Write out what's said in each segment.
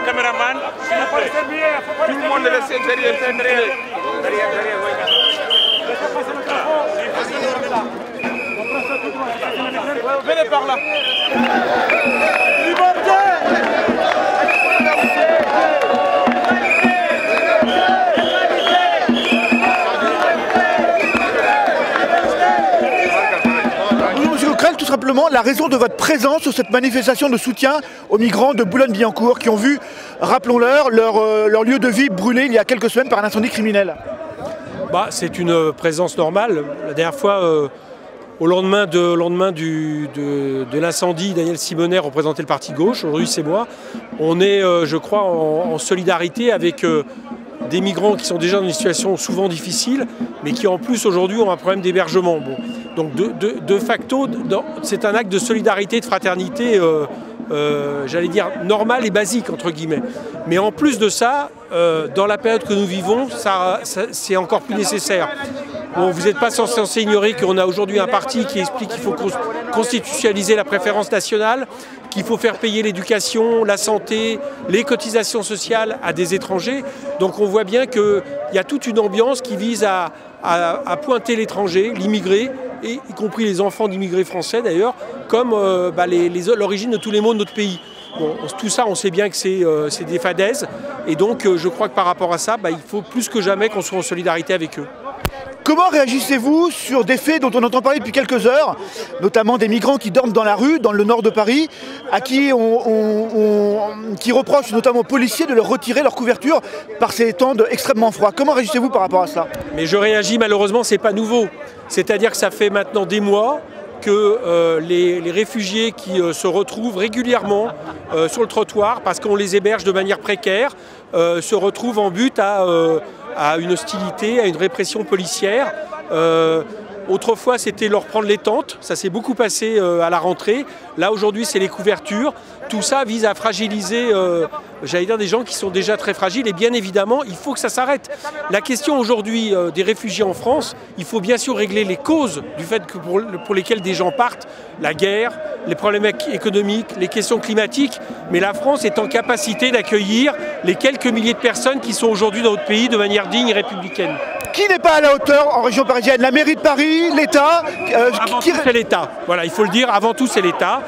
caméramans, tout le monde laisse derrière. Venez par là. Tout simplement la raison de votre présence sur cette manifestation de soutien aux migrants de Boulogne-Billancourt qui ont vu, rappelons-leur, leur lieu de vie brûlé il y a quelques semaines par un incendie criminel. C'est une présence normale. La dernière fois, au lendemain de l'incendie, Daniel Simonet représentait le parti gauche, aujourd'hui c'est moi. On est, je crois, en solidarité avec des migrants qui sont déjà dans une situation souvent difficile, mais qui en plus aujourd'hui ont un problème d'hébergement. Bon. Donc de facto, c'est un acte de solidarité, de fraternité, j'allais dire normal et basique entre guillemets. Mais en plus de ça, dans la période que nous vivons, c'est encore plus nécessaire. Bon, vous n'êtes pas censé ignorer qu'on a aujourd'hui un parti qui explique qu'il faut constitutionnaliser la préférence nationale, qu'il faut faire payer l'éducation, la santé, les cotisations sociales à des étrangers. Donc on voit bien qu'il y a toute une ambiance qui vise à pointer l'étranger, l'immigré, y compris les enfants d'immigrés français d'ailleurs, comme l'origine de tous les maux de notre pays. Bon, tout ça, on sait bien que c'est des fadaises. Et donc je crois que par rapport à ça, il faut plus que jamais qu'on soit en solidarité avec eux. Comment réagissez-vous sur des faits dont on entend parler depuis quelques heures, notamment des migrants qui dorment dans la rue, dans le nord de Paris, à qui qui reprochent notamment aux policiers de leur retirer leur couverture par ces temps extrêmement froids. Comment réagissez-vous par rapport à ça? Mais je réagis, malheureusement, c'est pas nouveau. C'est-à-dire que ça fait maintenant des mois que les réfugiés qui se retrouvent régulièrement sur le trottoir, parce qu'on les héberge de manière précaire, se retrouvent en but à une hostilité, à une répression policière. Autrefois, c'était leur prendre les tentes, ça s'est beaucoup passé à la rentrée. Là, aujourd'hui, c'est les couvertures. Tout ça vise à fragiliser, j'allais dire, des gens qui sont déjà très fragiles. Et bien évidemment, il faut que ça s'arrête. La question aujourd'hui des réfugiés en France, il faut bien sûr régler les causes du fait que pour lesquelles des gens partent. La guerre, les problèmes économiques, les questions climatiques. Mais la France est en capacité d'accueillir les quelques milliers de personnes qui sont aujourd'hui dans notre pays de manière digne et républicaine. Qui n'est pas à la hauteur en région parisienne? La mairie de Paris, l'État Avant tout, c'est l'État. Voilà, il faut le dire, avant tout, c'est l'État.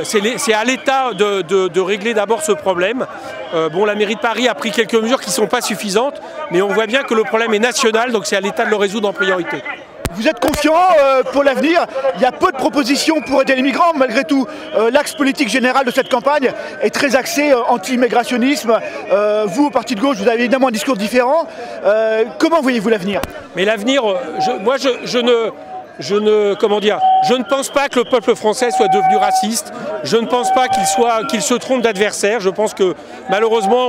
C'est à l'État de régler d'abord ce problème. La mairie de Paris a pris quelques mesures qui ne sont pas suffisantes, mais on voit bien que le problème est national, donc c'est à l'État de le résoudre en priorité. Vous êtes confiant pour l'avenir? Il y a peu de propositions pour aider les migrants, malgré tout. L'axe politique général de cette campagne est très axé anti-immigrationnisme. Vous, au Parti de gauche, vous avez évidemment un discours différent. Comment voyez-vous l'avenir? Mais l'avenir, je ne pense pas que le peuple français soit devenu raciste. Je ne pense pas qu'il se trompe d'adversaire. Je pense que malheureusement,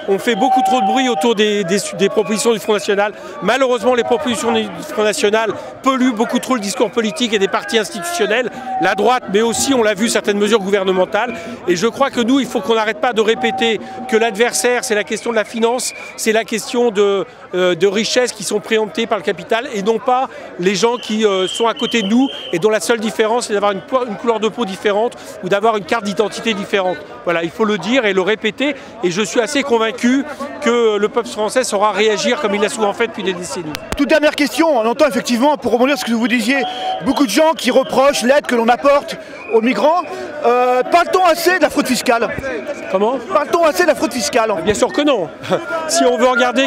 on fait beaucoup trop de bruit autour des propositions du Front National. Malheureusement, les propositions du Front National polluent beaucoup trop le discours politique et des partis institutionnels. La droite, mais aussi, on l'a vu, certaines mesures gouvernementales. Et je crois que nous, il faut qu'on n'arrête pas de répéter que l'adversaire, c'est la question de la finance, c'est la question de richesses qui sont préemptées par le capital et non pas les gens qui sont à côté de nous et dont la seule différence c'est d'avoir une couleur de peau différente ou d'avoir une carte d'identité différente. Voilà, il faut le dire et le répéter et je suis assez convaincu que le peuple français saura réagir comme il l'a souvent fait depuis des décennies. Toute dernière question, on entend effectivement, pour rebondir sur ce que vous disiez, beaucoup de gens qui reprochent l'aide que l'on apporte aux migrants. Parle-t-on assez de la fraude fiscale? Comment? Parle-t-on assez de la fraude fiscale? Bien sûr que non. Si on veut regarder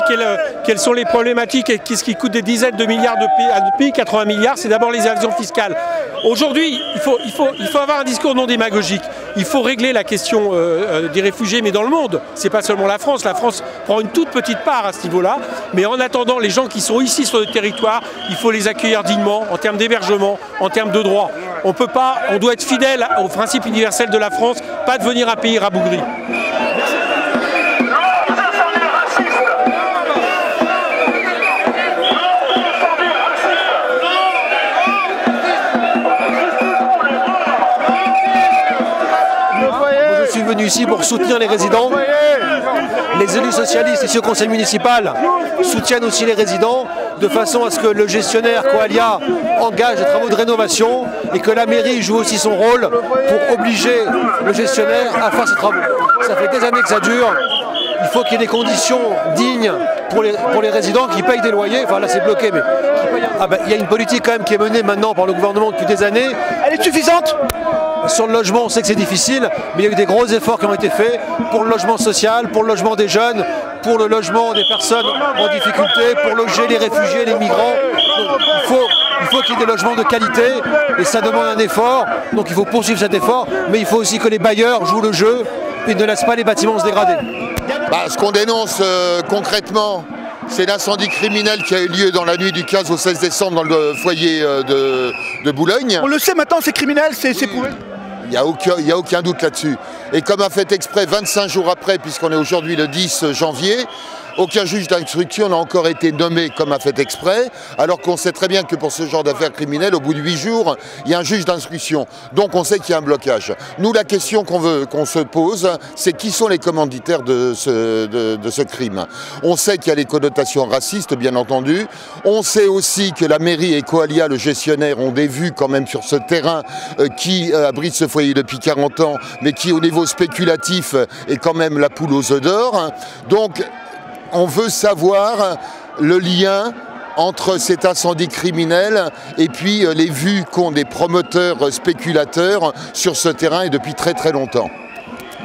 quelles sont les problématiques et qu'est-ce qui coûte des dizaines de milliards à notre pays, 80 milliards, c'est d'abord les évasions fiscales. Aujourd'hui, il faut avoir un discours non démagogique. Il faut régler la question des réfugiés, mais dans le monde. C'est pas seulement la France. La France prend une toute petite part à ce niveau-là. Mais en attendant, les gens qui sont ici sur le territoire, il faut les accueillir dignement, en termes d'hébergement, en termes de droits. On doit être fidèle au principe universel de la France, pas devenir un pays rabougri. Je suis venu ici pour soutenir les résidents. Les élus socialistes ici au conseil municipal soutiennent aussi les résidents de façon à ce que le gestionnaire Coalia engage des travaux de rénovation et que la mairie joue aussi son rôle pour obliger le gestionnaire à faire ses travaux. Ça fait des années que ça dure. Il faut qu'il y ait des conditions dignes pour les résidents qui payent des loyers. Enfin là c'est bloqué, mais il y a une politique quand même qui est menée maintenant par le gouvernement depuis des années. Elle est suffisante? Sur le logement, on sait que c'est difficile, mais il y a eu des gros efforts qui ont été faits pour le logement social, pour le logement des jeunes, pour le logement des personnes en difficulté, pour loger les réfugiés, les migrants. Donc, il faut qu'il y ait des logements de qualité et ça demande un effort. Donc il faut poursuivre cet effort, mais il faut aussi que les bailleurs jouent le jeu et ne laissent pas les bâtiments se dégrader. Ce qu'on dénonce concrètement, c'est l'incendie criminel qui a eu lieu dans la nuit du 15 au 16 décembre dans le foyer de Boulogne. On le sait maintenant, c'est criminel, c'est prouvé. Il n'y a aucun doute là-dessus. Et comme a fait exprès 25 jours après, puisqu'on est aujourd'hui le 10 janvier, aucun juge d'instruction n'a encore été nommé comme a fait exprès, alors qu'on sait très bien que pour ce genre d'affaires criminelles, au bout de 8 jours, il y a un juge d'instruction. Donc on sait qu'il y a un blocage. Nous, la question qu'on se pose, c'est qui sont les commanditaires de ce crime. On sait qu'il y a les connotations racistes, bien entendu. On sait aussi que la mairie et Coalia, le gestionnaire, ont des vues quand même sur ce terrain qui abrite ce foyer depuis 40 ans, mais qui, au niveau spéculatif, est quand même la poule aux œufs d'or. Donc, on veut savoir le lien entre cet incendie criminel et puis les vues qu'ont des promoteurs spéculateurs sur ce terrain et depuis très très longtemps.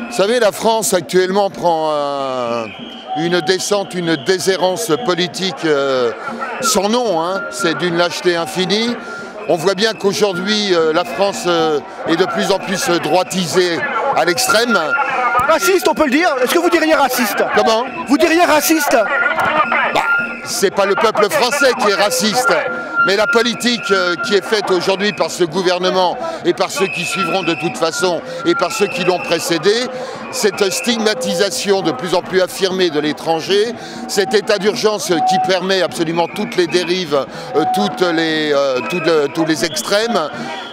Vous savez, la France actuellement prend une descente, une déshérence politique sans nom, hein. C'est d'une lâcheté infinie. On voit bien qu'aujourd'hui la France est de plus en plus droitisée à l'extrême. Raciste, on peut le dire. Est-ce que vous diriez raciste? Comment? Vous diriez raciste? C'est pas le peuple français qui est raciste, mais la politique qui est faite aujourd'hui par ce gouvernement et par ceux qui suivront de toute façon et par ceux qui l'ont précédé, cette stigmatisation de plus en plus affirmée de l'étranger, cet état d'urgence qui permet absolument toutes les dérives, tous les extrêmes.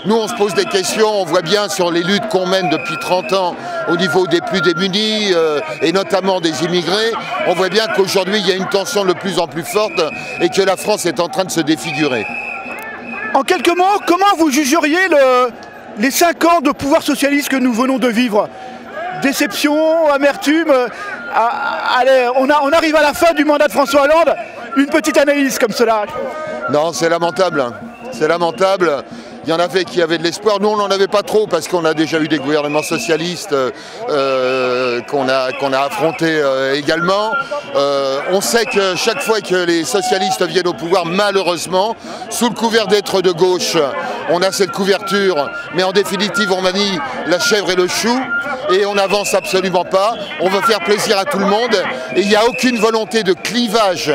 Nous, on se pose des questions, on voit bien sur les luttes qu'on mène depuis 30 ans au niveau des plus démunis et notamment des immigrés, on voit bien qu'aujourd'hui, il y a une tension de plus en plus forte et que la France est en train de se défigurer. En quelques mots, comment vous jugeriez les 5 ans de pouvoir socialiste que nous venons de vivre? Déception, amertume, allez, on arrive à la fin du mandat de François Hollande, une petite analyse comme cela. Non, c'est lamentable, c'est lamentable. Il y en avait qui avaient de l'espoir. Nous, on n'en avait pas trop parce qu'on a déjà eu des gouvernements socialistes qu'on a affrontés également. On sait que chaque fois que les socialistes viennent au pouvoir, malheureusement, sous le couvert d'être de gauche, on a cette couverture. Mais en définitive, on manie la chèvre et le chou et on n'avance absolument pas. On veut faire plaisir à tout le monde et il n'y a aucune volonté de clivage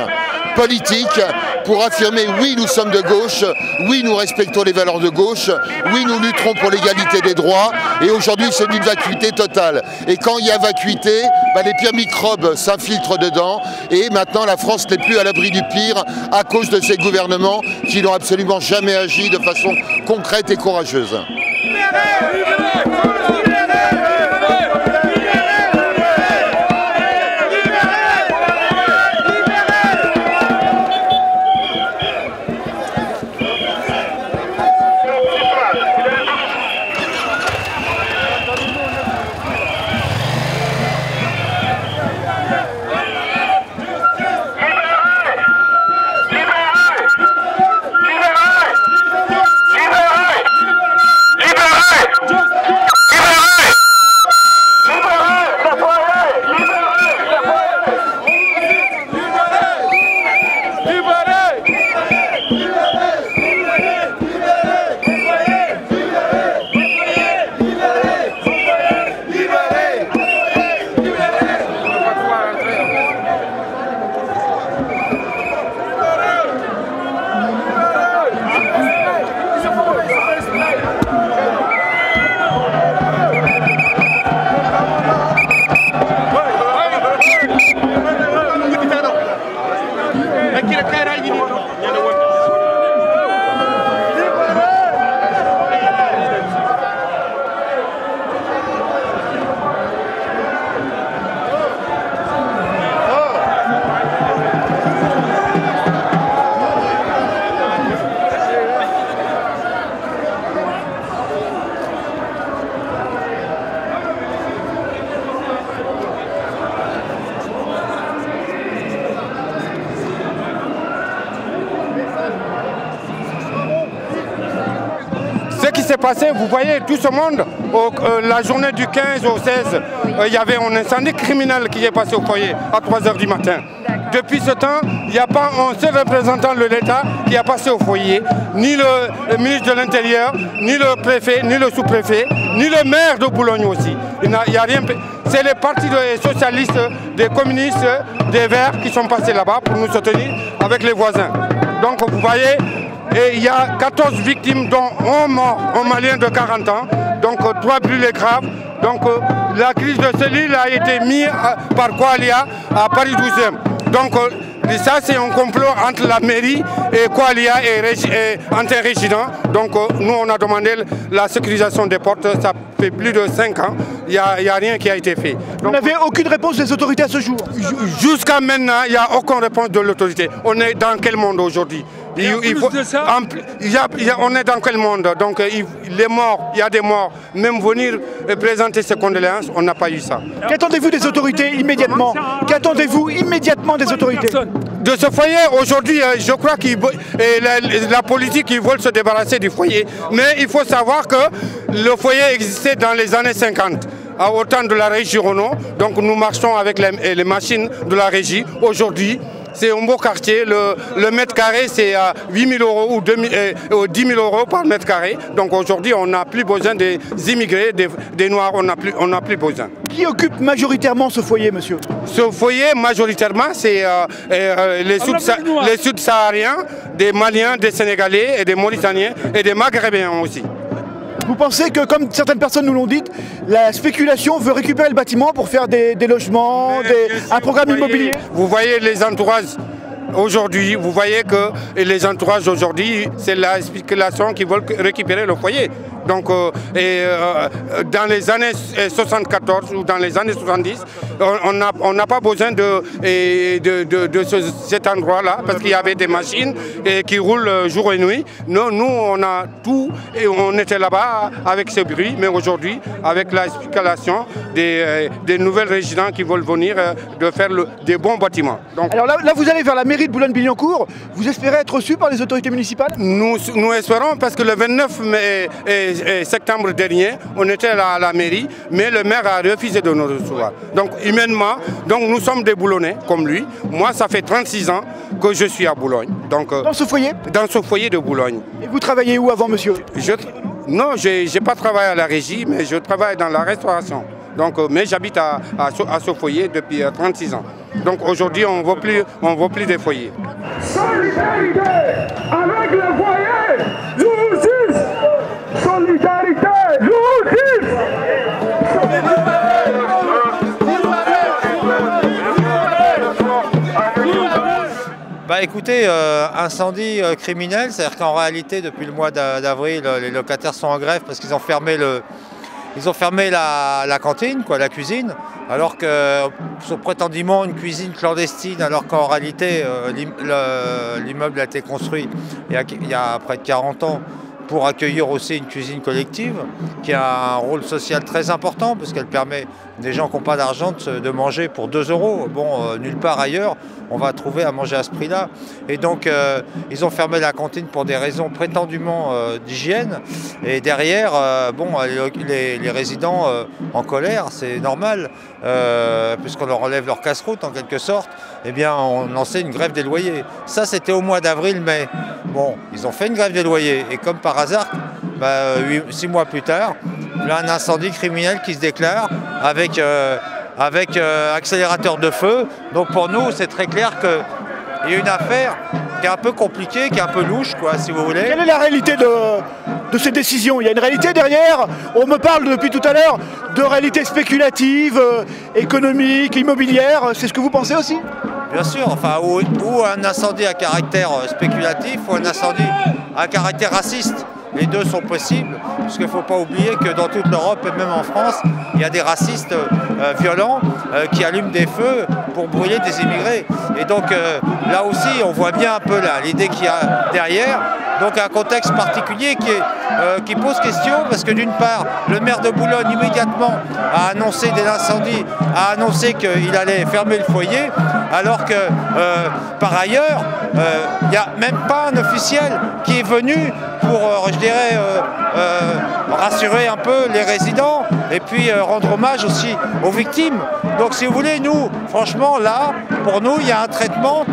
politique pour affirmer oui, nous sommes de gauche, oui, nous respectons les valeurs de gauche, oui, nous lutterons pour l'égalité des droits, et aujourd'hui c'est une vacuité totale. Et quand il y a vacuité, les pires microbes s'infiltrent dedans, et maintenant la France n'est plus à l'abri du pire à cause de ces gouvernements qui n'ont absolument jamais agi de façon concrète et courageuse. s'est passé, vous voyez, tout ce monde, la journée du 15 au 16, il y avait un incendie criminel qui est passé au foyer à 3 h du matin. Depuis ce temps, il n'y a pas un seul représentant de l'État qui a passé au foyer, ni le ministre de l'Intérieur, ni le préfet, ni le sous-préfet, ni le maire de Boulogne aussi. Il n'y a rien. C'est les partis socialistes, des communistes, des Verts qui sont passés là-bas pour nous soutenir avec les voisins. Donc vous voyez, il y a 14 victimes dont un mort, un Malien de 40 ans, donc 3 brûlés graves. Donc la crise de cellule a été mise par Qualia à Paris 12e. Donc ça c'est un complot entre la mairie et Qualia et Interrésident. Donc nous on a demandé la sécurisation des portes, ça fait plus de 5 ans, il n'y a rien qui a été fait. Donc, vous n'avez aucune réponse des autorités à ce jour? Jusqu'à maintenant, il n'y a aucune réponse de l'autorité. On est dans quel monde aujourd'hui? On est dans quel monde? Donc les morts, il y a des morts. Même venir présenter ses condoléances, on n'a pas eu ça. Qu'attendez-vous des autorités immédiatement? Qu'attendez-vous immédiatement des autorités? De ce foyer, aujourd'hui, je crois que la politique, ils veulent se débarrasser du foyer. Mais il faut savoir que le foyer existait dans les années 50. Au temps de la régie Renault. Donc nous marchons avec les machines de la régie. Aujourd'hui, c'est un beau quartier. Le mètre carré, c'est 8 000 € ou 10 000 € par mètre carré. Donc aujourd'hui, on n'a plus besoin des immigrés, des Noirs, on n'a plus besoin. Qui occupe majoritairement ce foyer, monsieur? Ce foyer, majoritairement, c'est les Sud-Sahariens, des Maliens, des Sénégalais, et des Mauritaniens et des Maghrébins aussi. Vous pensez que, comme certaines personnes nous l'ont dit, la spéculation veut récupérer le bâtiment pour faire des logements, un programme immobilier? Vous voyez les entourages aujourd'hui, vous voyez que les entourages aujourd'hui, c'est la spéculation qui veulent récupérer le foyer. Donc, dans les années 74 ou dans les années 70, on n'a pas besoin de cet endroit-là parce qu'il y avait des machines qui roulent jour et nuit. Nous, on a tout et on était là-bas avec ce bruit. Mais aujourd'hui, avec la spéculation des nouvelles résidents qui veulent venir de faire des bons bâtiments. Donc, alors là, vous allez vers la mairie de Boulogne-Billancourt. Vous espérez être reçu par les autorités municipales? Nous espérons parce que le 29 septembre dernier, on était à la mairie, mais le maire a refusé de nous recevoir. Donc humainement, nous sommes des Boulonnais comme lui. Moi, ça fait 36 ans que je suis à Boulogne. Donc, dans ce foyer? Dans ce foyer de Boulogne. Et vous travaillez où avant, monsieur? Non, je n'ai pas travaillé à la régie, mais je travaille dans la restauration. Donc, mais j'habite à ce foyer depuis 36 ans. Donc aujourd'hui, on ne veut plus des foyers. Solidarité avec le foyer, justice. Solidarité, justice. Bah écoutez, incendie criminel, c'est-à-dire qu'en réalité, depuis le mois d'avril, les locataires sont en grève parce qu'ils ont fermé la cantine, la cuisine, alors que c'est prétendument une cuisine clandestine, alors qu'en réalité, l'immeuble a été construit il y a près de 40 ans pour accueillir aussi une cuisine collective qui a un rôle social très important parce qu'elle permet des gens qui n'ont pas d'argent de manger pour 2 €. Bon, nulle part ailleurs, on va trouver à manger à ce prix-là. Et donc, ils ont fermé la cantine pour des raisons prétendument d'hygiène. Et derrière, les résidents en colère, c'est normal, puisqu'on leur enlève leur casse-croûte en quelque sorte, eh bien, on lançait une grève des loyers. Ça, c'était au mois d'avril-mai. Bon, ils ont fait une grève des loyers. Et comme par hasard, 6 mois plus tard, il y a un incendie criminel qui se déclare avec accélérateur de feu. Donc pour nous, c'est très clair qu'il y a une affaire qui est un peu compliquée, qui est un peu louche, si vous voulez. Quelle est la réalité de ces décisions? Il y a une réalité derrière. On me parle depuis tout à l'heure de réalité spéculative, économique, immobilière. C'est ce que vous pensez aussi? Bien sûr, enfin, ou un incendie à caractère spéculatif, ou un incendie à caractère raciste. Les deux sont possibles, parce qu'il ne faut pas oublier que dans toute l'Europe, et même en France, il y a des racistes violents qui allument des feux pour brûler des immigrés. Et donc là aussi, on voit bien un peu l'idée qu'il y a derrière. Donc un contexte particulier qui pose question, parce que d'une part, le maire de Boulogne immédiatement a annoncé dès l'incendie, a annoncé qu'il allait fermer le foyer. alors que par ailleurs, il n'y a même pas un officiel qui est venu pour, je dirais, rassurer un peu les résidents et puis rendre hommage aussi aux victimes. Donc si vous voulez, nous, franchement, là, pour nous, il y a un traitement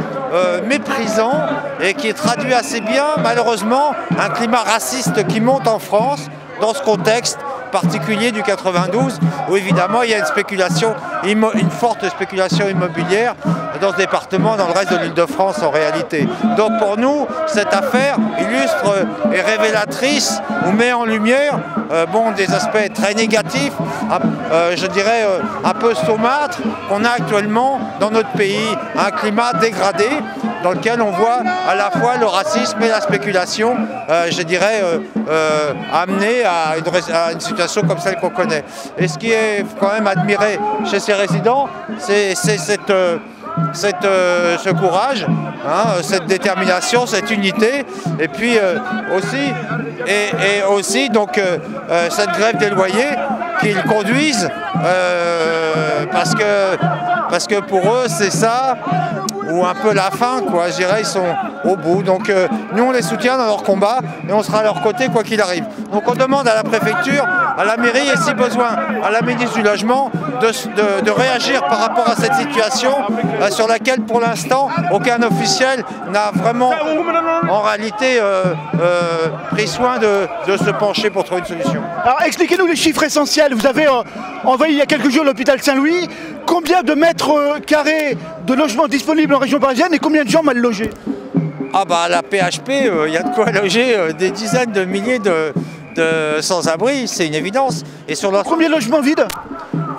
méprisant et qui est traduit assez bien, malheureusement, un climat raciste qui monte en France dans ce contexte particulier du 92, où évidemment il y a une spéculation, une forte spéculation immobilière dans ce département, dans le reste de l'Île-de-France en réalité. Donc pour nous, cette affaire illustre et révélatrice ou met en lumière des aspects très négatifs, je dirais un peu saumâtres, qu'on a actuellement dans notre pays, un climat dégradé dans lequel on voit à la fois le racisme et la spéculation, je dirais, amener à une situation comme celle qu'on connaît. Et ce qui est quand même admiré chez ces résidents, c'est ce courage, cette détermination, cette unité, et puis aussi donc cette grève des loyers qu'ils conduisent parce que pour eux c'est ça ou un peu la fin, quoi. Je dirais, ils sont au bout. Donc nous on les soutient dans leur combat et on sera à leur côté quoi qu'il arrive. Donc on demande à la préfecture, à la mairie et si besoin à la ministre du Logement de réagir par rapport à cette situation sur laquelle pour l'instant aucun officiel n'a vraiment en réalité pris soin de se pencher pour trouver une solution. Alors expliquez-nous les chiffres essentiels. Vous avez envahi il y a quelques jours l'hôpital Saint-Louis. Combien de mètres carrés de logements disponibles en région parisienne et combien de gens mal logés? Ah bah à la PHP, il y a de quoi loger des dizaines de milliers de sans-abri, c'est une évidence. Et sur combien de logements vides?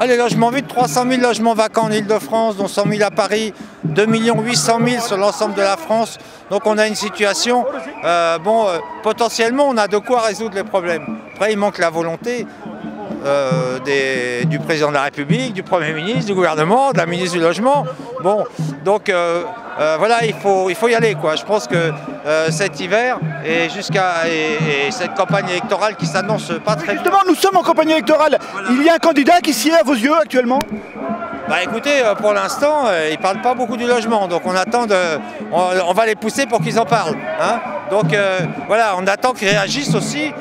Les logements vides, 300 000 logements vacants en Île-de-France, dont 100 000 à Paris, 2 800 000 sur l'ensemble de la France. Donc on a une situation, potentiellement on a de quoi résoudre les problèmes. Après il manque la volonté du président de la République, du Premier ministre, du gouvernement, de la ministre du Logement. Bon, donc voilà, il faut y aller, quoi. Je pense que cet hiver et cette campagne électorale qui s'annonce pas très bien. Justement, nous sommes en campagne électorale. Voilà. Il y a un candidat qui s'y est à vos yeux actuellement? Bah écoutez, pour l'instant, ils ne parlent pas beaucoup du logement, donc on attend on va les pousser pour qu'ils en parlent. Donc voilà, on attend qu'ils réagissent aussi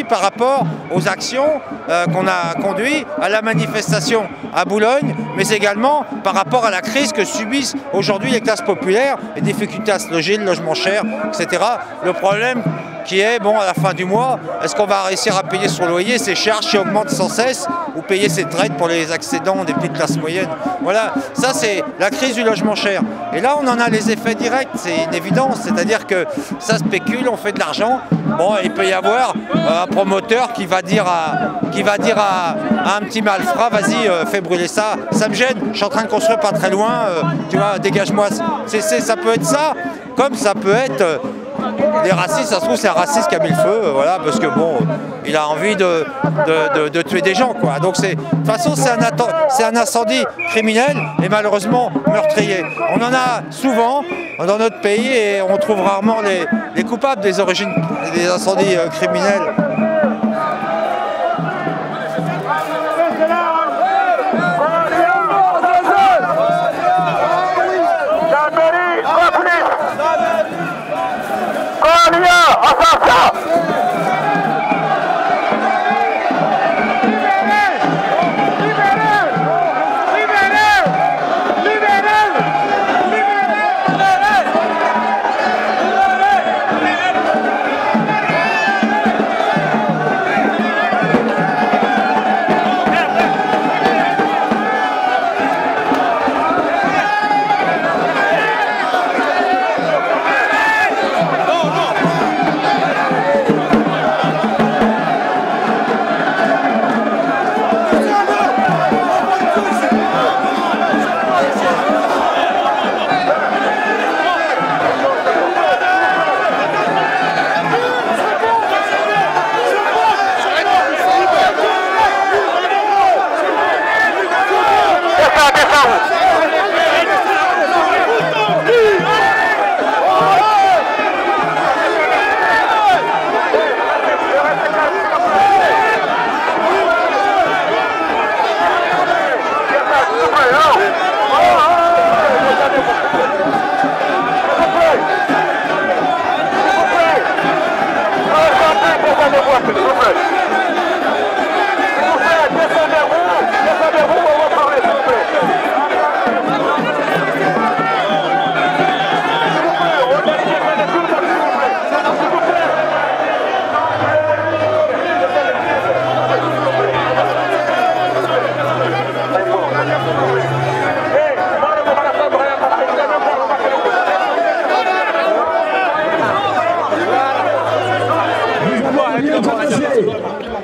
par rapport aux actions qu'on a conduites à la manifestation à Boulogne, mais également par rapport à la crise que subissent aujourd'hui les classes populaires, les difficultés à se loger, le logement cher, etc. Le problème qui est, à la fin du mois, est-ce qu'on va réussir à payer son loyer, ses charges qui augmentent sans cesse, ou payer ses traites pour les accédants des petites classes moyennes? Voilà, ça c'est la crise du logement cher. Et là, on en a les effets directs, c'est une évidence, c'est-à-dire que ça spécule, on fait de l'argent. Bon, il peut y avoir un promoteur qui va dire à un petit malfrat, vas-y, fais brûler ça, ça me gêne, je suis en train de construire pas très loin, tu vois, dégage-moi. Ça peut être ça, comme ça peut être... Les racistes, ça se trouve, c'est un raciste qui a mis le feu, voilà, parce que il a envie de tuer des gens, quoi. Donc de toute façon, c'est un incendie criminel et malheureusement meurtrier. On en a souvent dans notre pays et on trouve rarement les coupables des origines des incendies criminels.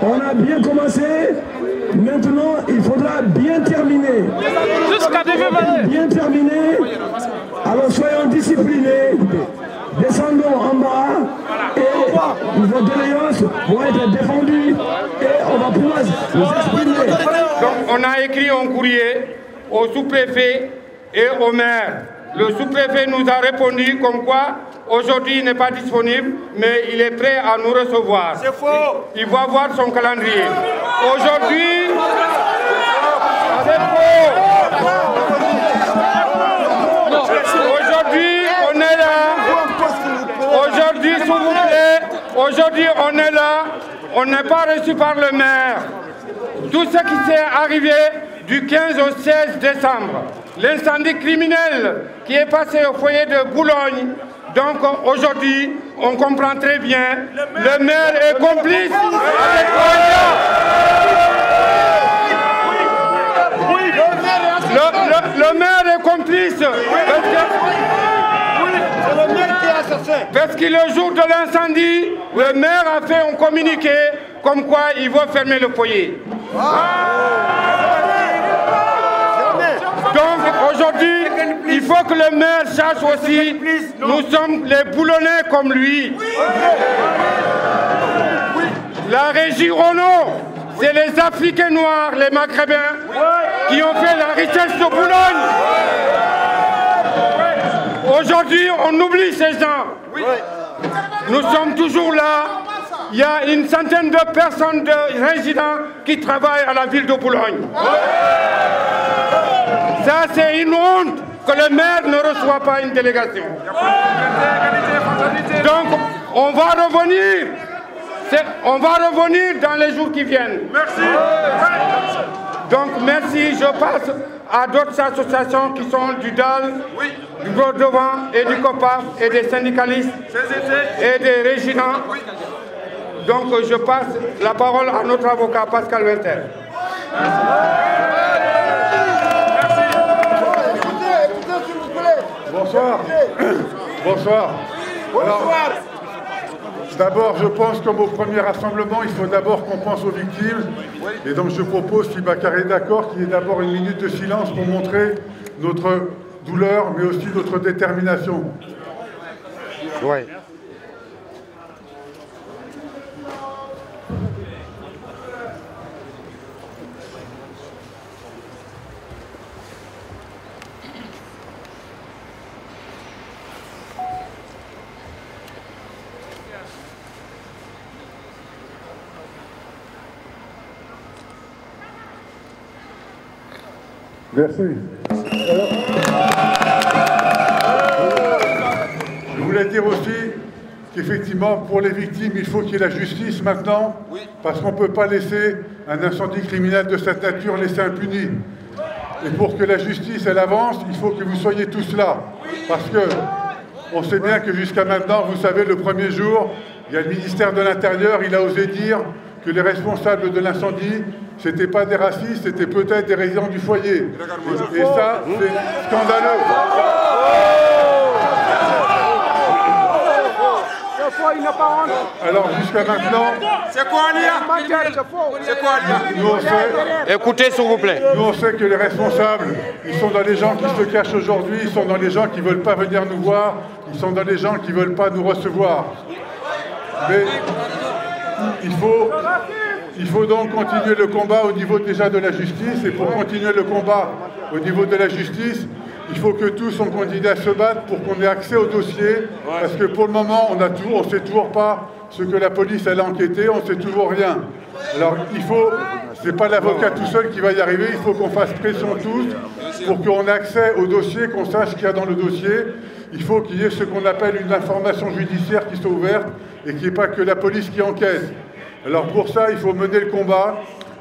On a bien commencé, maintenant il faudra bien terminer. Jusqu'à demain. Bien terminer, alors soyons disciplinés, descendons en bas et nos doléances vont être défendues et on va pouvoir nous exprimer. Donc on a écrit un courrier au sous-préfet et au maire. Le sous-préfet nous a répondu comme quoi aujourd'hui il n'est pas disponible, mais il est prêt à nous recevoir. C'est faux. Il va voir son calendrier. Aujourd'hui, c'est faux. Aujourd'hui, on est là. Aujourd'hui, s'il vous plaît, aujourd'hui, on est là. On n'est pas reçu par le maire. Tout ce qui s'est arrivé du 15 au 16 décembre, l'incendie criminel qui est passé au foyer de Boulogne. Donc aujourd'hui, on comprend très bien, le maire est complice avec le maire est complice parce que le jour de l'incendie, le maire a fait un communiqué comme quoi il veut fermer le foyer. Donc aujourd'hui, il faut que le maire sache aussi, nous sommes les Boulonnais comme lui. La régie Renault, c'est les Africains noirs, les Maghrébins, qui ont fait la richesse de Boulogne. Aujourd'hui, on oublie ces gens. Nous sommes toujours là. Il y a une centaine de personnes, de résidents qui travaillent à la ville de Boulogne. Ça, c'est une honte que le maire ne reçoit pas une délégation. Donc, on va revenir. On va revenir dans les jours qui viennent. Merci. Donc, merci. Je passe à d'autres associations qui sont du DAL, du Devant et du COPAF et des syndicalistes et des régionaux. Donc, je passe la parole à notre avocat Pascal Winter. Bonsoir. Bonsoir. Bonsoir. D'abord, je pense comme au premier rassemblement, il faut d'abord qu'on pense aux victimes. Et donc je propose, si Bakar est d'accord, qu'il y ait d'abord une minute de silence pour montrer notre douleur, mais aussi notre détermination. Oui. Merci. Je voulais dire aussi qu'effectivement, pour les victimes, il faut qu'il y ait la justice maintenant, parce qu'on ne peut pas laisser un incendie criminel de cette nature laisser impuni. Et pour que la justice, elle avance, il faut que vous soyez tous là. Parce que on sait bien que jusqu'à maintenant, vous savez, le premier jour, il y a le ministère de l'Intérieur, il a osé dire que les responsables de l'incendie, ce n'étaient pas des racistes, c'était peut-être des résidents du foyer. Et ça, c'est scandaleux. Alors jusqu'à maintenant... C'est quoi C'est quoi nous on sait, écoutez s'il vous plaît. Nous on sait que les responsables, ils sont dans les gens qui se cachent aujourd'hui, ils sont dans les gens qui ne veulent pas venir nous voir, ils sont dans les gens qui ne veulent pas nous recevoir. Mais il faut donc continuer le combat au niveau déjà de la justice, et pour continuer le combat au niveau de la justice, il faut que tous on continue à se battre pour qu'on ait accès au dossier, parce que pour le moment, on ne sait toujours pas ce que la police elle a enquêté, on ne sait toujours rien. Alors c'est pas l'avocat tout seul qui va y arriver, il faut qu'on fasse pression tous pour qu'on ait accès au dossier, qu'on sache ce qu'il y a dans le dossier. Il faut qu'il y ait ce qu'on appelle une information judiciaire qui soit ouverte et qu'il n'y ait pas que la police qui enquête. Alors pour ça, il faut mener le combat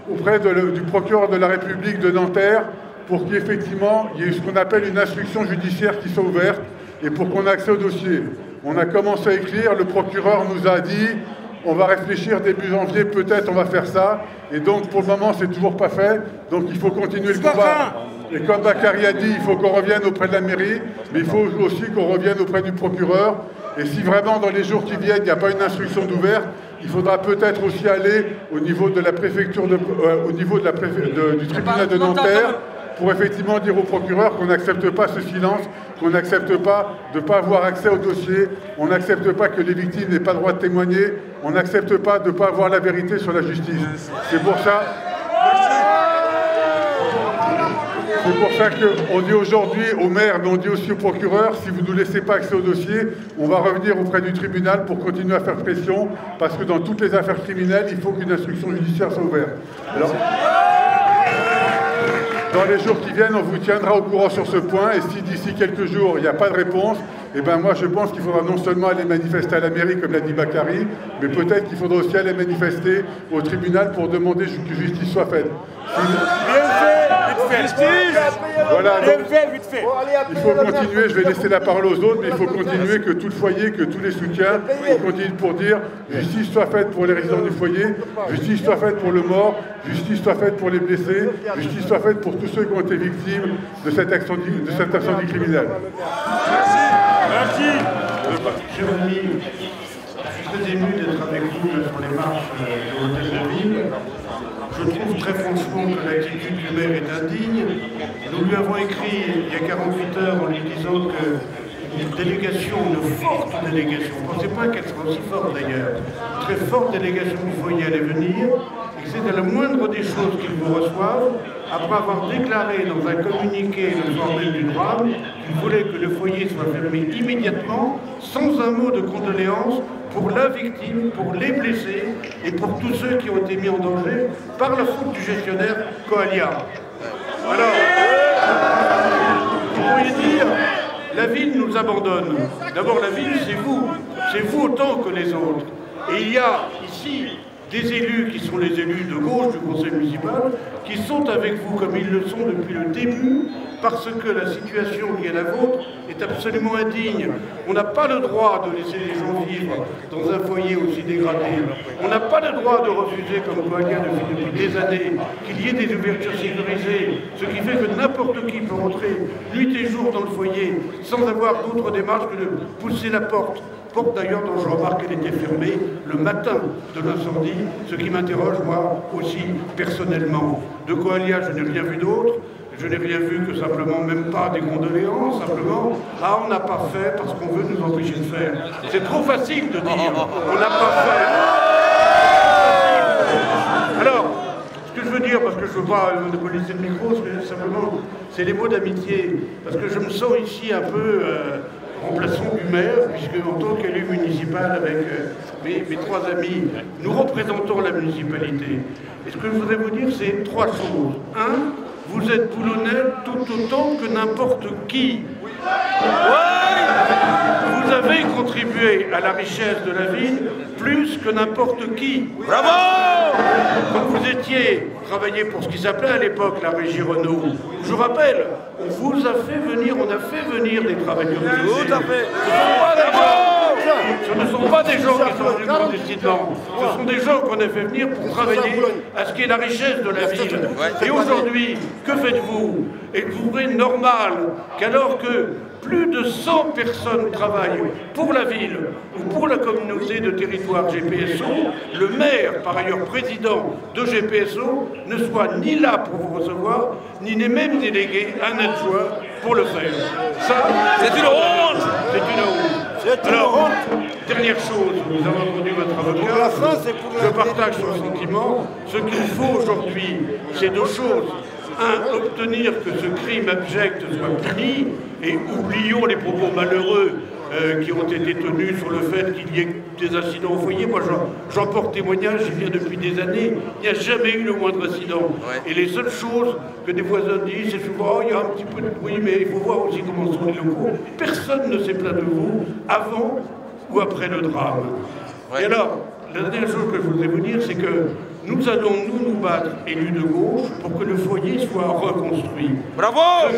auprès du procureur de la République de Nanterre pour qu'effectivement, il y ait ce qu'on appelle une instruction judiciaire qui soit ouverte et pour qu'on ait accès au dossier. On a commencé à écrire, le procureur nous a dit, on va réfléchir début janvier, peut-être on va faire ça. Et donc pour le moment, c'est toujours pas fait, donc il faut continuer le combat. Et comme Bakary a dit, il faut qu'on revienne auprès de la mairie, mais il faut aussi qu'on revienne auprès du procureur. Et si vraiment dans les jours qui viennent, il n'y a pas une instruction d'ouverte, Il faudra peut-être aussi aller au niveau de la préfecture, au niveau de du tribunal de Nanterre, pour effectivement dire au procureur qu'on n'accepte pas ce silence, qu'on n'accepte pas de ne pas avoir accès au dossier, on n'accepte pas que les victimes n'aient pas le droit de témoigner, on n'accepte pas de ne pas avoir la vérité sur la justice. C'est pour ça... C'est pour ça qu'on dit aujourd'hui au maire, mais on dit aussi au procureur, si vous ne nous laissez pas accès au dossier, on va revenir auprès du tribunal pour continuer à faire pression, parce que dans toutes les affaires criminelles, il faut qu'une instruction judiciaire soit ouverte. Alors, dans les jours qui viennent, on vous tiendra au courant sur ce point, et si d'ici quelques jours, il n'y a pas de réponse, eh ben moi je pense qu'il faudra non seulement aller manifester à la mairie, comme l'a dit Bakary, mais peut-être qu'il faudra aussi aller manifester au tribunal pour demander que justice soit faite. Voilà, donc, il faut continuer, je vais laisser la parole aux autres, mais il faut continuer, que tout le foyer, que tous les soutiens, on continue pour dire justice soit faite pour les résidents du foyer, justice soit faite pour le mort, justice soit faite pour les blessés, justice soit faite pour tous ceux qui ont été victimes de cet incendie criminel. Merci. Cher ami, je suis très ému d'être avec vous sur les marches de l'hôtel de ville. Je trouve très franchement que l'attitude du maire est indigne. Nous lui avons écrit il y a 48 heures en lui disant qu'une délégation, une forte délégation, je ne pensais pas qu'elle soit aussi forte d'ailleurs, une très forte délégation du foyer allait venir, et que c'était la moindre des choses qu'ils vous reçoivent, après avoir déclaré dans un communiqué le soir même du drame qu'il voulait que le foyer soit fermé immédiatement, sans un mot de condoléance, pour la victime, pour les blessés et pour tous ceux qui ont été mis en danger par la faute du gestionnaire Coalia. Alors, vous pourriez dire, la ville nous abandonne. D'abord, la ville, c'est vous autant que les autres. Et il y a ici des élus qui sont les élus de gauche du conseil municipal, qui sont avec vous comme ils le sont depuis le début, parce que la situation qui est la vôtre est absolument indigne. On n'a pas le droit de laisser les gens vivre dans un foyer aussi dégradé. On n'a pas le droit de refuser, comme Coalia depuis des années, qu'il y ait des ouvertures sécurisées, ce qui fait que n'importe qui peut rentrer nuit et jour dans le foyer sans avoir d'autre démarche que de pousser la porte. Porte d'ailleurs dont je remarque qu'elle était fermée le matin de l'incendie, ce qui m'interroge moi aussi personnellement. De Coalia, je n'ai rien vu d'autre. Je n'ai rien vu que simplement, même pas des condoléances, simplement, ah, on n'a pas fait parce qu'on veut nous empêcher de faire. C'est trop facile de dire, on n'a pas fait. Alors, ce que je veux dire, parce que je ne veux pas monopoliser le micro, simplement, c'est les mots d'amitié, parce que je me sens ici un peu remplaçant du maire, puisque en tant qu'élu municipal avec mes trois amis, nous représentons la municipalité. Et ce que je voudrais vous dire, c'est trois choses. Un, vous êtes boulonnais tout autant que n'importe qui. Vous avez contribué à la richesse de la ville plus que n'importe qui. Bravo! Quand vous étiez travaillé pour ce qui s'appelait à l'époque la régie Renault, je vous rappelle, on vous a fait venir, on a fait venir des travailleurs. Tout à fait. Ce ne sont pas des gens qui sont venus clandestinement. Ce sont des gens qu'on a fait venir pour travailler à ce qui est la richesse de la ville. Et aujourd'hui, que faites-vous? Êtes-vous normal qu'alors que plus de 100 personnes travaillent pour la ville ou pour la communauté de territoire GPSO, le maire, par ailleurs président de GPSO, ne soit ni là pour vous recevoir, ni n'est même délégué un adjoint pour le faire. Ça, c'est une honte! C'est une honte. Alors, dernière chose, nous avons entendu votre avocat, je partage son sentiment. Ce qu'il faut aujourd'hui, c'est deux choses. Un, obtenir que ce crime abject soit puni, et oublions les propos malheureux qui ont été tenus sur le fait qu'il y ait des incidents au foyer. Moi, j'en porte témoignage, j'y viens depuis des années, il n'y a jamais eu le moindre incident. Et les seules choses que des voisins disent, c'est souvent, il y a un petit peu de bruit, mais il faut voir aussi comment sont les locaux. Personne ne s'est plaint de vous avant ou après le drame. Et alors, la dernière chose que je voudrais vous dire, c'est que nous allons nous battre, élus de gauche, pour que le foyer soit reconstruit. Bravo!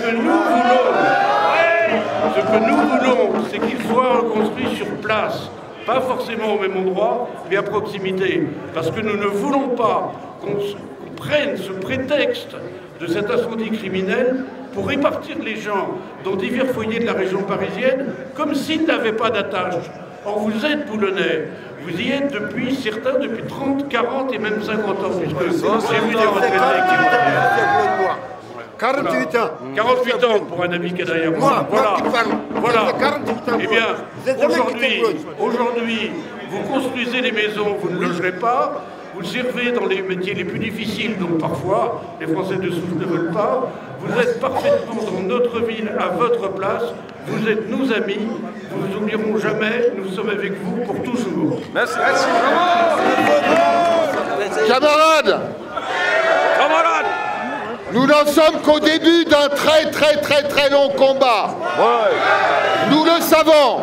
Ce que nous voulons, c'est qu'il soit reconstruit sur place. Pas forcément au même endroit, mais à proximité. Parce que nous ne voulons pas qu'on prenne ce prétexte de cet incendie criminel pour répartir les gens dans divers foyers de la région parisienne comme s'ils n'avaient pas d'attache. Or, vous êtes Boulonnais. Vous y êtes depuis, certains, depuis 30, 40 et même 50 ans, puisque j'ai vu des retraités qui vont 48 ans. 48 ans pour un ami qui est derrière moi. Voilà. Eh bien, aujourd'hui, vous construisez les maisons, vous ne logerez pas, vous servez dans les métiers les plus difficiles, donc parfois, les Français de souche ne veulent pas. Vous êtes parfaitement dans notre ville, à votre place. Vous êtes nos amis, nous ne vous oublierons jamais, nous sommes avec vous pour toujours. Merci. Camarades, nous n'en sommes qu'au début d'un très long combat. Nous le savons.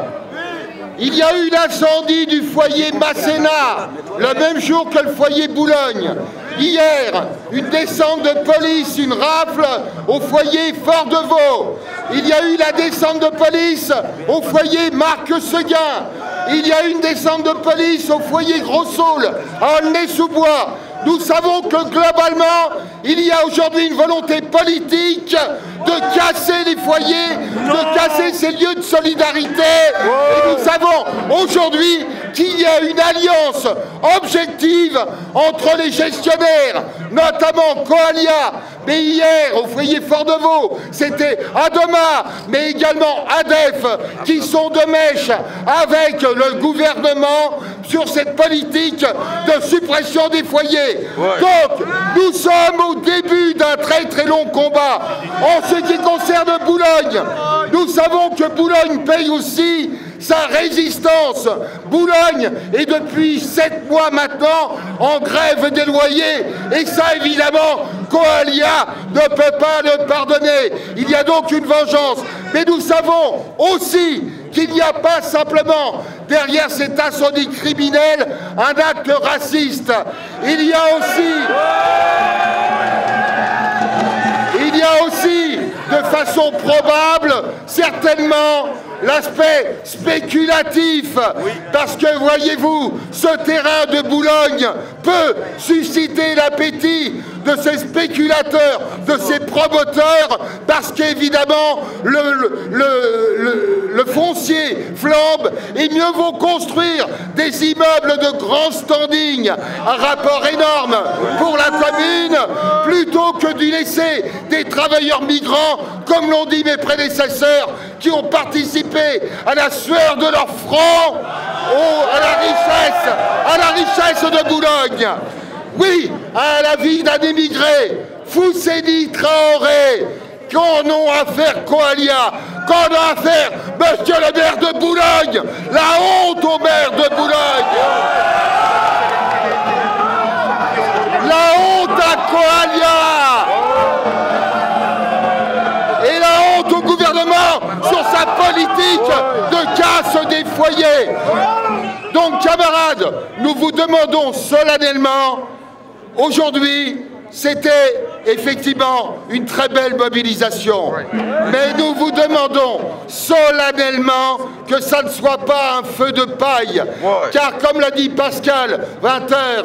Il y a eu l'incendie du foyer Masséna, le même jour que le foyer Boulogne. Hier, une descente de police, une rafle au foyer Fort-de-Vaux. Il y a eu la descente de police au foyer Marc Seguin. Il y a eu une descente de police au foyer Gros-Saule, à Aulnay-sous-Bois. Nous savons que globalement, il y a aujourd'hui une volonté politique de casser les foyers, de casser ces lieux de solidarité. Et nous savons aujourd'hui qu'il y a une alliance objective entre les gestionnaires, notamment Coalia, mais hier au foyer Fort-de-Vaux, c'était Adoma, mais également ADEF, qui sont de mèche avec le gouvernement sur cette politique de suppression des foyers. Donc, nous sommes au début d'un très long combat. En ce qui concerne Boulogne, nous savons que Boulogne paye aussi sa résistance. Boulogne est depuis 7 mois maintenant en grève des loyers. Et ça, évidemment, Coalia ne peut pas le pardonner. Il y a donc une vengeance. Mais nous savons aussi qu'il n'y a pas simplement derrière cet incendie criminel un acte raciste. Il y a aussi, de façon probable, certainement, l'aspect spéculatif, parce que, voyez-vous, ce terrain de Boulogne peut susciter l'appétit de ces spéculateurs, de ces promoteurs, parce qu'évidemment, le foncier flambe, et mieux vaut construire des immeubles de grand standing, un rapport énorme pour la commune, plutôt que d'y laisser des travailleurs migrants, comme l'ont dit mes prédécesseurs, qui ont participé à la sueur de leur front, à la richesse de Boulogne. Oui, à la vie d'un émigré, Fousseni Traoré, qu'on a affaire Coalia, qu'on a affaire monsieur le maire de Boulogne, la honte au maire de Boulogne, la honte à Coalia, et la honte au gouvernement sur sa politique de casse des foyers. Donc, camarades, nous vous demandons solennellement, aujourd'hui, c'était effectivement une très belle mobilisation, mais nous vous demandons solennellement que ça ne soit pas un feu de paille, car comme l'a dit Pascal Winter,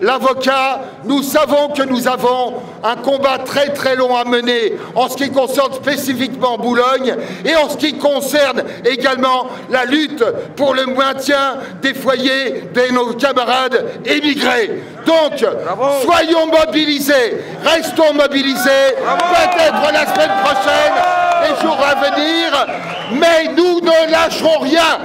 l'avocat, nous savons que nous avons un combat très long à mener en ce qui concerne spécifiquement Boulogne et en ce qui concerne également la lutte pour le maintien des foyers de nos camarades émigrés. Donc, soyons mobilisés, restons mobilisés, peut-être la semaine prochaine, les jours à venir, mais nous ne lâcherons rien.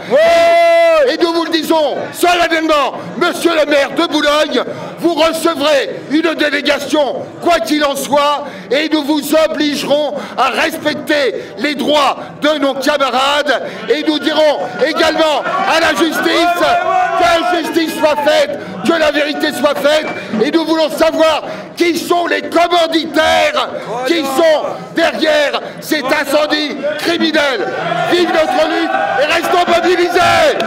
Et nous vous le disons solennellement, monsieur le maire de Boulogne, vous recevrez une délégation, quoi qu'il en soit, et nous vous obligerons à respecter les droits de nos camarades, et nous dirons également à la justice que la justice soit faite, que la vérité soit faite, et nous voulons savoir qui sont les commanditaires qui sont derrière cet incendie criminel. Vive notre lutte et restons mobilisés.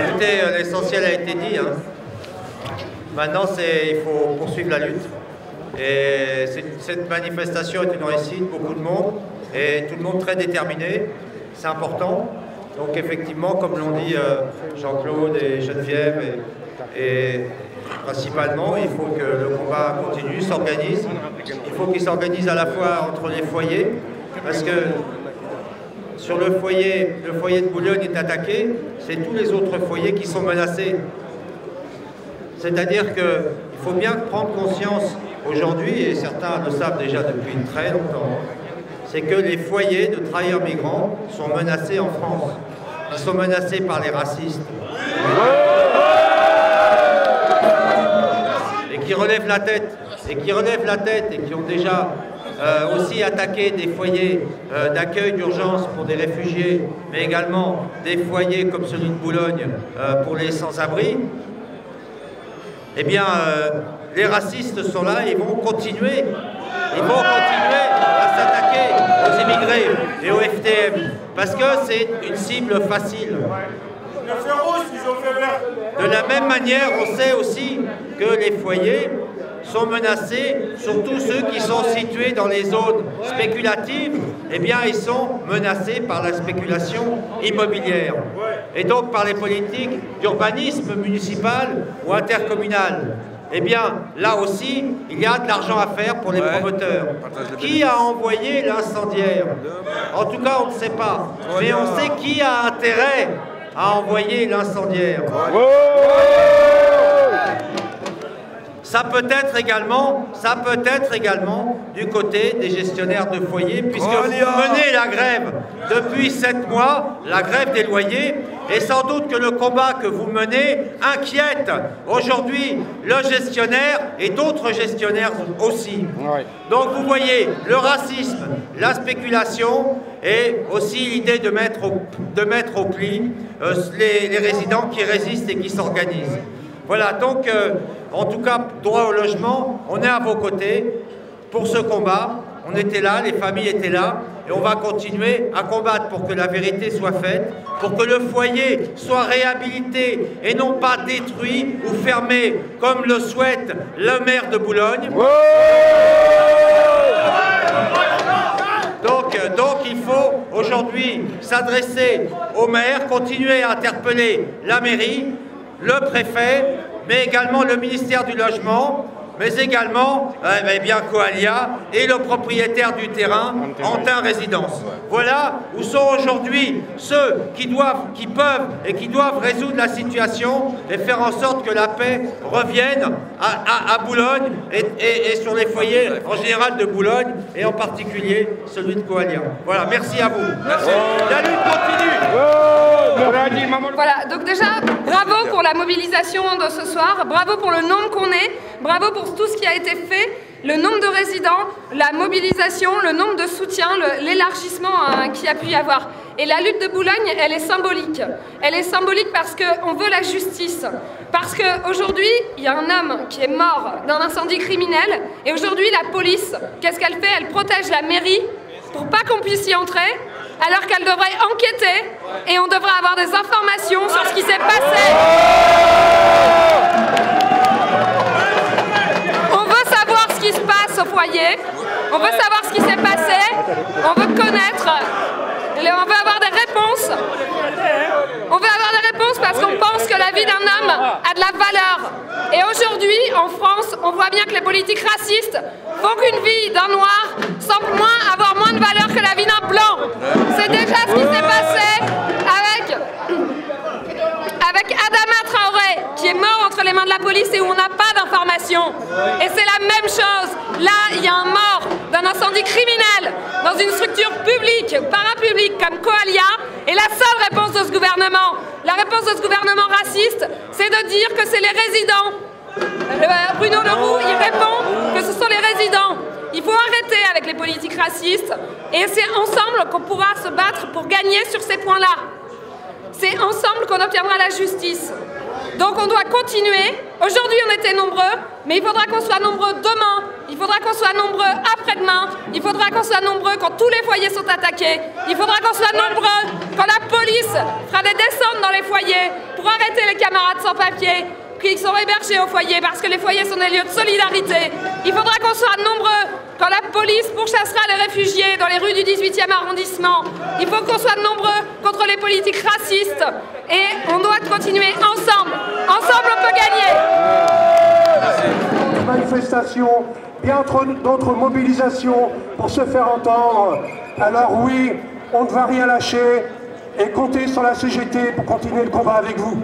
Écoutez, l'essentiel a été dit. Maintenant, il faut poursuivre la lutte. Et cette manifestation est une réussite, beaucoup de monde, et tout le monde très déterminé. C'est important. Donc effectivement, comme l'ont dit Jean-Claude et Geneviève, et principalement, il faut que le combat continue, s'organise. Il faut qu'il s'organise à la fois entre les foyers, parce que sur le foyer de Boulogne est attaqué, c'est tous les autres foyers qui sont menacés. C'est-à-dire qu'il faut bien prendre conscience aujourd'hui, et certains le savent déjà depuis très longtemps, c'est que les foyers de travailleurs migrants sont menacés en France. Ils sont menacés par les racistes. Et qui relèvent la tête. Et qui ont déjà aussi attaqué des foyers d'accueil d'urgence pour des réfugiés, mais également des foyers comme celui de Boulogne pour les sans-abri. Eh bien, les racistes sont là et ils vont continuer. Ils vont continuer à s'attaquer aux immigrés et aux FTM, parce que c'est une cible facile. De la même manière, on sait aussi que les foyers sont menacés, surtout ceux qui sont situés dans les zones spéculatives, eh bien ils sont menacés par la spéculation immobilière et donc par les politiques d'urbanisme municipal ou intercommunal. Eh bien, là aussi, il y a de l'argent à faire pour les promoteurs. Qui a envoyé l'incendiaire? En tout cas, on ne sait pas. Mais on sait qui a intérêt à envoyer l'incendiaire. Ça peut être également du côté des gestionnaires de foyers, puisque vous menez la grève depuis 7 mois, la grève des loyers, et sans doute que le combat que vous menez inquiète aujourd'hui le gestionnaire et d'autres gestionnaires aussi. Donc vous voyez, le racisme, la spéculation et aussi l'idée de mettre au pli les résidents qui résistent et qui s'organisent. Voilà, donc en tout cas, droit au logement, on est à vos côtés pour ce combat. On était là, les familles étaient là, et on va continuer à combattre pour que la vérité soit faite, pour que le foyer soit réhabilité et non pas détruit ou fermé, comme le souhaite le maire de Boulogne. Donc il faut aujourd'hui s'adresser au maire, continuer à interpeller la mairie, le préfet, mais également le ministère du Logement, mais également bien Coalia et le propriétaire du terrain, Antin Résidence. Voilà où sont aujourd'hui ceux qui peuvent et qui doivent résoudre la situation et faire en sorte que la paix revienne à Boulogne et sur les foyers en général de Boulogne et en particulier celui de Coalia. Voilà, merci à vous. Merci. La lutte continue. Voilà, donc déjà, bravo pour la mobilisation de ce soir, bravo pour le nombre qu'on est, bravo pour tout ce qui a été fait, le nombre de résidents, la mobilisation, le nombre de soutiens, l'élargissement qu'il y a pu y avoir. Et la lutte de Boulogne, elle est symbolique. Elle est symbolique parce qu'on veut la justice. Parce qu'aujourd'hui, il y a un homme qui est mort d'un incendie criminel, et aujourd'hui, la police, qu'est-ce qu'elle fait? Elle protège la mairie pour pas qu'on puisse y entrer, alors qu'elle devrait enquêter et on devrait avoir des informations sur ce qui s'est passé. On veut savoir ce qui se passe au foyer, on veut savoir ce qui s'est passé, on veut connaître, on veut avoir des réponses. On veut avoir des réponses parce qu'on pense que la vie d'un homme a de la valeur. Et aujourd'hui, en France, on voit bien que les politiques racistes font qu'une vie d'un noir semble avoir moins de valeur que la vie d'un blanc. C'est déjà ce qui s'est passé avec Adama Traoré, qui est mort entre les mains de la police et où on n'a pas d'informations. Et c'est la même chose. Là, il y a un mort d'un incendie criminel dans une structure publique, parapublique comme Coalia. Et la seule réponse de ce gouvernement, la réponse de ce gouvernement raciste, c'est de dire que c'est les résidents. Bruno Le Roux, il répond que ce sont les résidents. Il faut arrêter avec les politiques racistes et c'est ensemble qu'on pourra se battre pour gagner sur ces points-là. C'est ensemble qu'on obtiendra la justice. Donc on doit continuer. Aujourd'hui on était nombreux, mais il faudra qu'on soit nombreux demain. Il faudra qu'on soit nombreux après-demain. Il faudra qu'on soit nombreux quand tous les foyers sont attaqués. Il faudra qu'on soit nombreux quand la police fera des descentes dans les foyers pour arrêter les camarades sans papier qui sont hébergés au foyer parce que les foyers sont des lieux de solidarité. Il faudra qu'on soit nombreux quand la police pourchassera les réfugiés dans les rues du 18e arrondissement. Il faut qu'on soit nombreux contre les politiques racistes et on doit continuer ensemble. Ensemble, on peut gagner. Manifestation, bien d'autres mobilisations pour se faire entendre. Alors oui, on ne va rien lâcher et comptez sur la CGT pour continuer le combat avec vous.